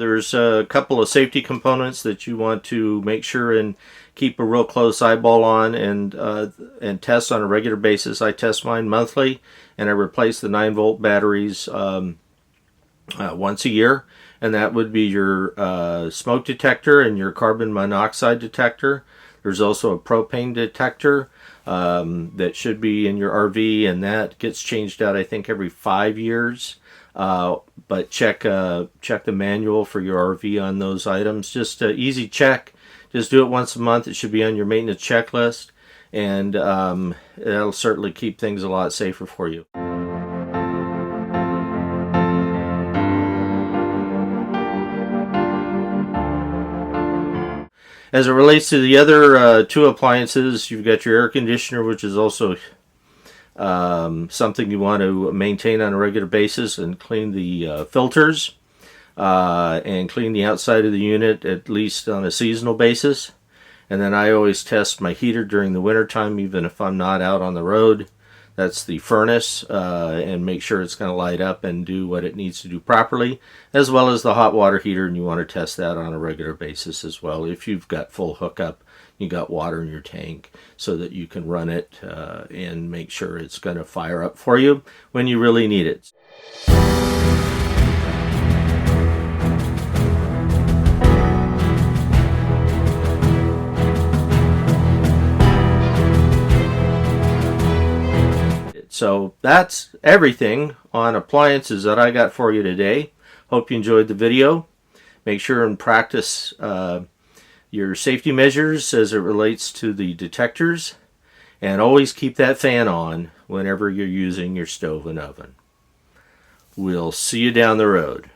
there's a couple of safety components that you want to make sure and keep a real close eyeball on and test on a regular basis. I test mine monthly, and I replace the 9-volt batteries once a year, and that would be your smoke detector and your carbon monoxide detector. There's also a propane detector that should be in your RV, and that gets changed out I think every 5 years. But check the manual for your RV on those items. Just an easy check. Just do it once a month. It should be on your maintenance checklist, and it'll certainly keep things a lot safer for you. As it relates to the other two appliances, you've got your air conditioner, which is also something you want to maintain on a regular basis, and clean the filters and clean the outside of the unit at least on a seasonal basis. And then I always test my heater during the winter time, even if I'm not out on the road. That's the furnace, and make sure it's going to light up and do what it needs to do properly, as well as the hot water heater, and you want to test that on a regular basis as well. If you've got full hookup, you got water in your tank, so that you can run it and make sure it's going to fire up for you when you really need it. So that's everything on appliances that I got for you today. Hope you enjoyed the video. Make sure and practice your safety measures as it relates to the detectors, and always keep that fan on whenever you're using your stove and oven. We'll see you down the road.